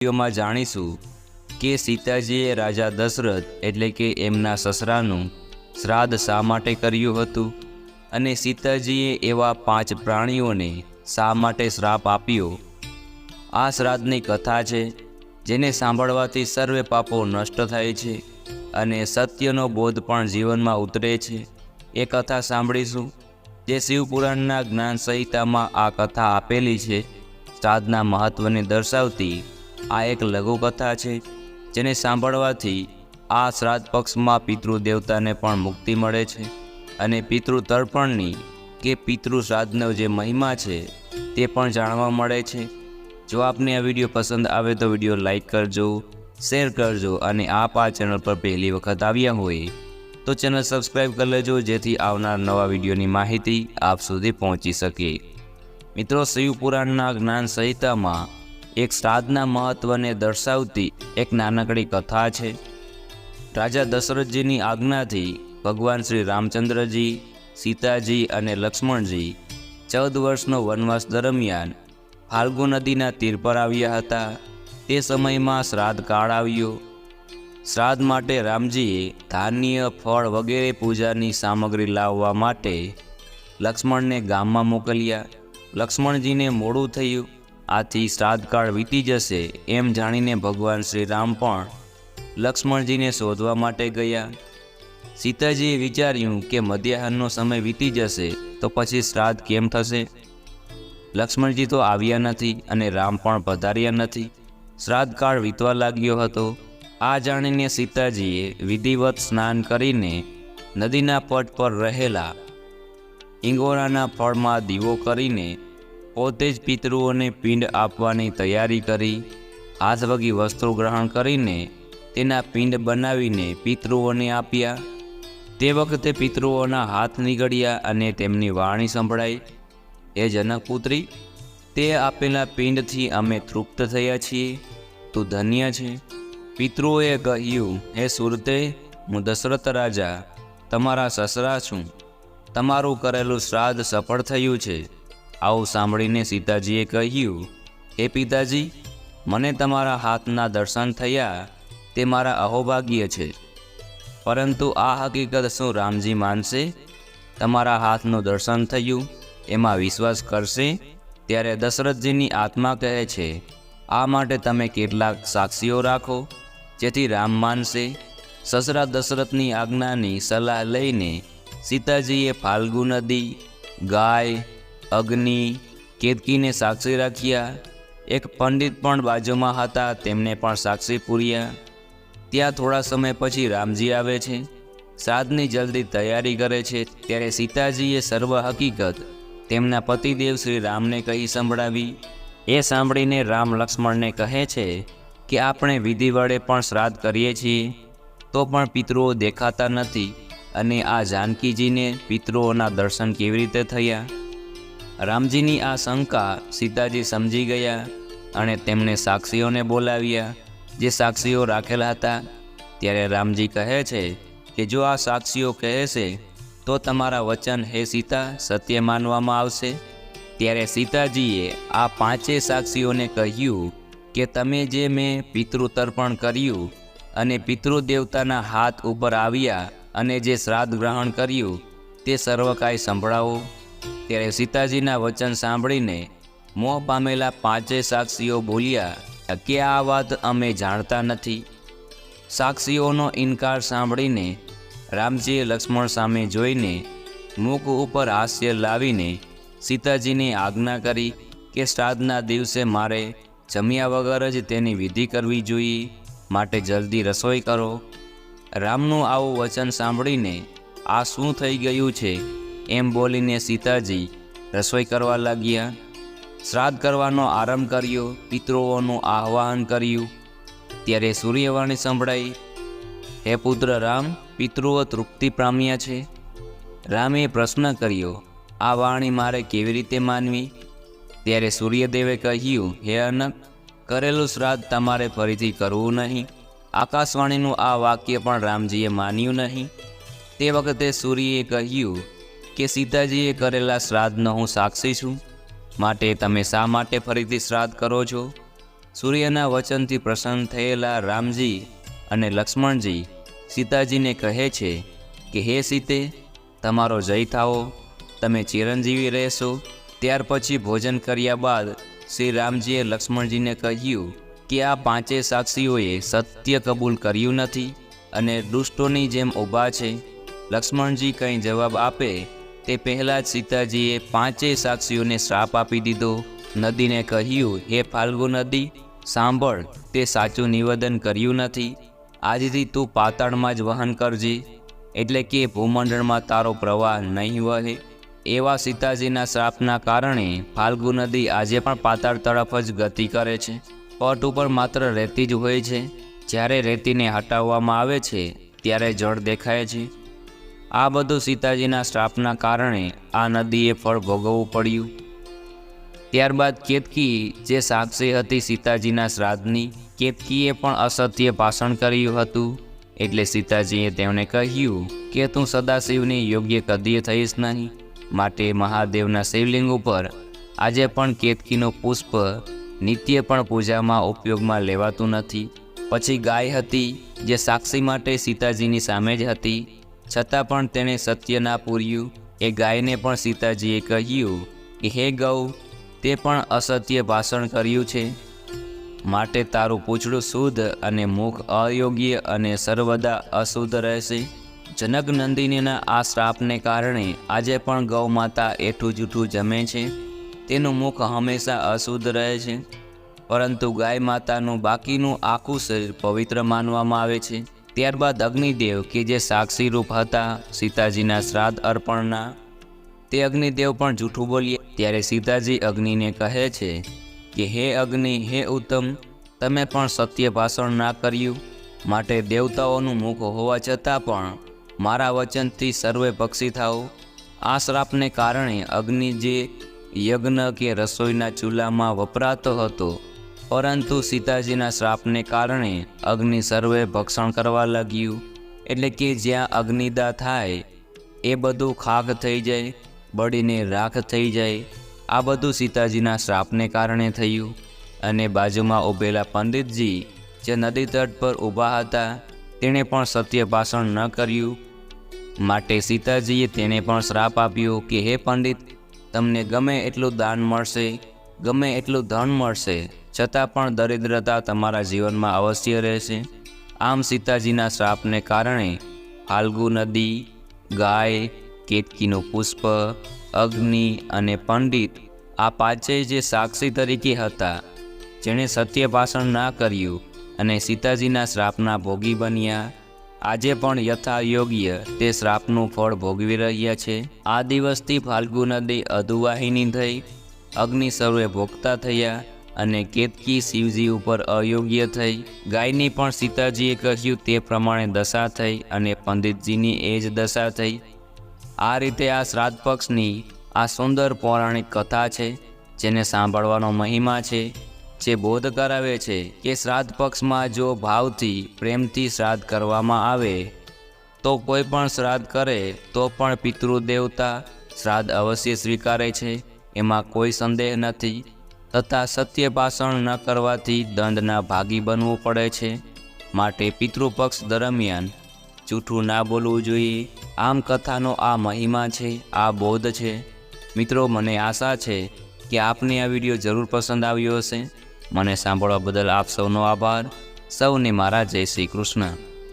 વિડીયોમાં જાણીશું કે સીતાજીએ રાજા દશરથ એટલે કે એમના સસરાનું શ્રાદ્ધ શા માટે કર્યું હતું અને સીતાજીએ એવા 5 પ્રાણીઓને શા માટે શ્રાપ આપ્યો। આ શ્રાદ્ધની કથા છે જેને સાંભળવાથી સર્વે પાપો નષ્ટ થાય છે અને સત્યનો બોધ પણ જીવનમાં ઉતરે છે। એ કથા સાંભળીશું જે શિવપુરાણના જ્ઞાન સંહિતામાં આ કથા આપેલી છે। શ્રાદ્ધના મહત્વને દર્શાવતી આ એક લઘુકથા છે જેને સાંભળવાથી આ શ્રાદ્ધ પક્ષમાં પિતૃદેવતાને પણ મુક્તિ મળે છે અને પિતૃ તર્પણની કે પિતૃ શ્રાદ્ધનો જે મહિમા છે તે પણ જાણવા મળે છે। જો આપને આ વિડીયો પસંદ આવે તો વિડીયો લાઈક કરજો, શેર કરજો અને આપ આ ચેનલ પર પહેલી વખત આવ્યા હોય તો ચેનલ સબસ્ક્રાઈબ કરી લેજો જેથી આવનાર નવા વિડીયોની માહિતી આપ સુધી પહોંચી શકે। મિત્રો, શિવપુરાણના જ્ઞાન સંહિતામાં એક શ્રાદ્ધના મહત્વને દર્શાવતી એક નાનકડી કથા છે। રાજા દશરથજીની આજ્ઞાથી ભગવાન શ્રી રામચંદ્રજી, સીતાજી અને લક્ષ્મણજી 14 વર્ષનો વનવાસ દરમિયાન ફાલ્ગુ નદીના તીર પર આવ્યા હતા। તે સમયમાં શ્રાદ્ધ કાળ આવ્યો। શ્રાદ્ધ માટે રામજીએ ધાન્ય, ફળ વગેરે પૂજાની સામગ્રી લાવવા માટે લક્ષ્મણને ગામમાં મોકલ્યા। લક્ષ્મણજીને મોડું થયું, આથી શ્રાદ્ધકાળ વીતી જશે એમ જાણીને ભગવાન શ્રી રામ પણ લક્ષ્મણજીને શોધવા માટે ગયા। સીતાજીએ વિચાર્યું કે મધ્યાહનનો સમય વીતી જશે તો પછી શ્રાદ્ધ કેમ થશે? લક્ષ્મણજી તો આવ્યા નથી અને રામ પણ પધાર્યા નથી। શ્રાદ્ધકાળ વીતવા લાગ્યો હતો। આ જાણીને સીતાજીએ વિધિવત સ્નાન કરીને નદીના પટ પર રહેલા ઈંગોરાના ફળમાં દીવો કરીને પોતે જ પિતૃઓને પિંડ આપવાની તૈયારી કરી। હાથ વગી વસ્ત્રો ગ્રહણ કરીને તેના પિંડ બનાવીને પિતૃઓને આપ્યા। તે વખતે પિતૃઓના હાથ નીકળ્યા અને તેમની વાણી સંભળાઈ, હે જનકપુત્રી, તે આપેલા પિંડથી અમે તૃપ્ત થયા છીએ, તું ધન્ય છે। પિતૃઓએ કહ્યું, હે સુરતે, હું દશરથ રાજા તમારા સસરા છું, તમારું કરેલું શ્રાદ્ધ સફળ થયું છે। આવું સાંભળીને સીતાજીએ કહ્યું, હે પિતાજી, મને તમારા હાથના દર્શન થયા તે મારા અહોભાગ્ય છે, પરંતુ આ હકીકત શું રામજી માનશે? તમારા હાથનું દર્શન થયું એમાં વિશ્વાસ કરશે? ત્યારે દશરથજીની આત્મા કહે છે, આ માટે તમે કેટલાક સાક્ષીઓ રાખો જેથી રામ માનશે। સસરા દશરથની આજ્ઞાની સલાહ લઈને સીતાજીએ ફાલ્ગુ નદી, ગાય, અગ્નિ, કેતકીને સાક્ષી રાખ્યા। એક પંડિત પણ બાજુમાં હતા, તેમને પણ સાક્ષી પૂર્યા। ત્યાં થોડા સમય પછી રામજી આવે છે, શ્રાદ્ધની જલ્દી તૈયારી કરે છે। ત્યારે સીતાજીએ સર્વ હકીકત તેમના પતિદેવ શ્રી રામને કહી સંભળાવી। એ સાંભળીને રામ લક્ષ્મણને કહે છે કે આપણે વિધિ વડે પણ શ્રાદ્ધ કરીએ છીએ તો પણ પિતૃઓ દેખાતા નથી અને આ જાનકીજીને પિતૃઓના દર્શન કેવી રીતે થયા? રામજીની આ શંકા સીતાજી સમજી ગયા અને તેમને સાક્ષીઓને બોલાવ્યા જે સાક્ષીઓ રાખેલા હતા। ત્યારે રામજી કહે છે કે જો આ સાક્ષીઓ કહેશે તો તમારા વચન હે સીતા સત્ય માનવામાં આવશે। ત્યારે સીતાજીએ આ 5 સાક્ષીઓને કહ્યું કે તમે જે મેં પિતૃતર્પણ કર્યું અને પિતૃદેવતાના હાથ ઉપર આવ્યા અને જે શ્રાદ્ધ ગ્રહણ કર્યું તે સર્વ કાંઈ સંભળાવો। ત્યારે સીતાજીના વચન સાંભળીને મોહ પામેલા 5 સાક્ષીઓ બોલ્યા કે આ વાત અમે જાણતા નથી। સાક્ષીઓનો ઇનકાર સાંભળીને રામજીએ લક્ષ્મણ સામે જોઈને મુખ ઉપર હાસ્ય લાવીને સીતાજીને આજ્ઞા કરી કે શ્રાદ્ધના દિવસે મારે જમ્યા વગર જ તેની વિધિ કરવી જોઈએ, માટે જલ્દી રસોઈ કરો। રામનું આવું વચન સાંભળીને આ શું થઈ ગયું છે એમ બોલીને સીતાજી રસોઈ કરવા લાગ્યા। શ્રાદ્ધ કરવાનો આરંભ કર્યો, પિતૃઓનું આહ્વાન કર્યું। ત્યારે સૂર્યવાણી સંભળાઈ, હે પુત્ર રામ, પિતૃઓ તૃપ્તિ પામ્યા છે। રામે પ્રશ્ન કર્યો, આ વાણી મારે કેવી રીતે માનવી? ત્યારે સૂર્યદેવે કહ્યું, હે અનક, કરેલું શ્રાદ્ધ તમારે ફરીથી કરવું નહીં। આકાશવાણીનું આ વાક્ય પણ રામજીએ માન્યું નહીં। તે વખતે સૂર્યએ કહ્યું કે સીતાજીએ કરેલા શ્રાદ્ધનો હું સાક્ષી છું, માટે તમે શા માટે ફરીથી શ્રાદ્ધ કરો છો? સૂર્યના વચનથી પ્રસન્ન થયેલા રામજી અને લક્ષ્મણજી સીતાજીને કહે છે કે હે સીતે, તમારો જય થાઓ, તમે ચિરંજીવી રહેશો. ત્યાર પછી ભોજન કર્યા બાદ શ્રી રામજીએ લક્ષ્મણજીને કહ્યું કે આ પાંચેય સાક્ષીઓએ સત્ય કબૂલ કર્યું નથી અને દુષ્ટોની જેમ ઊભા છે. લક્ષ્મણજી કંઈ જવાબ આપે તે પહેલાં જ સીતાજીએ પાંચેય સાક્ષીઓને શ્રાપ આપી દીધો. નદીને કહ્યું, હે ફાલ્ગુ નદી, સાંભળ, તે સાચું નિવેદન કર્યું નથી. આજથી તું પાતાળમાં જ વહન કરજે, એટલે કે ભૂમંડળમાં તારો પ્રવાહ નહીં વહે. એવા સીતાજીના શ્રાપના કારણે ફાલ્ગુ નદી આજે પણ પાતાળ તરફ જ ગતિ કરે છે. પટ ઉપર માત્ર રેતી જ હોય છે. જ્યારે રેતીને હટાવવામાં આવે છે ત્યારે જળ દેખાય છે. આ બધું સીતાજીના શ્રાપના કારણે આ નદીએ ફળ ભોગવવું પડ્યું. ત્યારબાદ કેતકી જે સાક્ષી હતી સીતાજીના શ્રાદ્ધની, કેતકીએ પણ અસત્ય ભાષણ કર્યું હતું. એટલે સીતાજીએ તેમણે કહ્યું કે તું સદાશિવની યોગ્ય કદીએ થઈશ નહીં. માટે મહાદેવના શિવલિંગ ઉપર આજે પણ કેતકીનું પુષ્પ નિત્ય પણ પૂજામાં ઉપયોગમાં લેવાતું નથી. પછી ગાય હતી જે સાક્ષી માટે સીતાજીની સામે જ હતી, છતાં પણ તેણે સત્ય ના પૂર્યું. એ ગાયને પણ સીતાજીએ કહ્યું કે હે ગૌ, તે પણ અસત્ય ભાષણ કર્યું છે, માટે તારું પૂંછડું શુદ્ધ અને મુખ અયોગ્ય અને સર્વદા અશુદ્ધ રહેશે. જનક નંદિનીના આ શ્રાપને કારણે આજે પણ ગૌ માતા એઠું જૂઠું જમે છે. તેનું મુખ હંમેશા અશુદ્ધ રહે છે, પરંતુ ગાય માતાનું બાકીનું આખું શરીર પવિત્ર માનવામાં આવે છે. ત્યારબાદ અગ્નિદેવ કે જે સાક્ષી રૂપ હતા સીતાજીના શ્રાદ્ધ અર્પણના, તે અગ્નિદેવ પણ જૂઠું બોલ્યા. ત્યારે સીતાજી અગ્નિને કહે છે કે હે અગ્નિ, હે ઉત્તમ, તમે પણ સત્ય ભાષણ ના કર્યું, માટે દેવતાઓનું મુખ હોવા છતાં પણ મારા વચનથી સર્વે પક્ષી થાઓ. આ શ્રાપને કારણે અગ્નિ જે યજ્ઞ કે રસોઈના ચૂલામાં વપરાતો હતો, પરંતુ સીતાજીના શ્રાપને કારણે અગ્નિ સર્વે ભક્ષણ કરવા લાગ્યું. એટલે કે જ્યાં અગ્નિદા થાય એ બધું ખાખ થઈ જાય, બળીને રાખ થઈ જાય. આ બધું સીતાજીના શ્રાપને કારણે થયું. અને બાજુમાં ઊભેલા પંડિતજી જે નદી તટ પર ઊભા હતા, તેણે પણ સત્ય ભાષણ ન કર્યું. માટે સીતાજીએ તેને પણ શ્રાપ આપ્યો કે હે પંડિત, તમને ગમે એટલું દાન મળશે, ગમે એટલું ધન મળશે, છતાં પણ દરિદ્રતા તમારા જીવનમાં અવશ્ય રહેશે. આમ સીતાજીના શ્રાપને કારણે ફાલ્ગુ નદી, ગાય, કેતકીનું પુષ્પ, અગ્નિ અને પંડિત આ પાંચેય જે સાક્ષી તરીકે હતા, જેણે સત્ય ભાષણ ના કર્યું અને સીતાજીના શ્રાપના ભોગી બન્યા, આજે પણ યથા યોગ્ય તે શ્રાપનું ફળ ભોગવી રહ્યા છે. આ દિવસથી ફાલ્ગુ નદી અધુવાહિની થઈ, અગ્નિ સર્વે ભોગતા થયા અને કેતકી શિવજી ઉપર અયોગ્ય થઈ. ગાયની પણ સીતાજીએ કહ્યું તે પ્રમાણે દશા થઈ અને પંડિતજીની એ જ દશા થઈ. આ રીતે આ શ્રાદ્ધ પક્ષની આ સુંદર પૌરાણિક કથા છે, જેને સાંભળવાનો મહિમા છે, જે બોધ કરાવે છે કે શ્રાદ્ધ પક્ષમાં જો ભાવથી પ્રેમથી શ્રાદ્ધ કરવામાં આવે તો કોઈ પણ શ્રાદ્ધ કરે તો પણ પિતૃદેવતા શ્રાદ્ધ અવશ્ય સ્વીકારે છે, એમાં કોઈ સંદેહ નથી. તથા સત્ય ભાષણ ન કરવાથી દંડના ભાગી બનવું પડે છે. માટે પિતૃપક્ષ દરમિયાન જૂઠું ના બોલવું જોઈએ. આમ કથાનો આ મહિમા છે, આ બોધ છે. મિત્રો, મને આશા છે કે આપને આ વિડીયો જરૂર પસંદ આવ્યો હશે. મને સાંભળવા બદલ આપ સૌનો આભાર. સૌને મારા જય શ્રી કૃષ્ણ.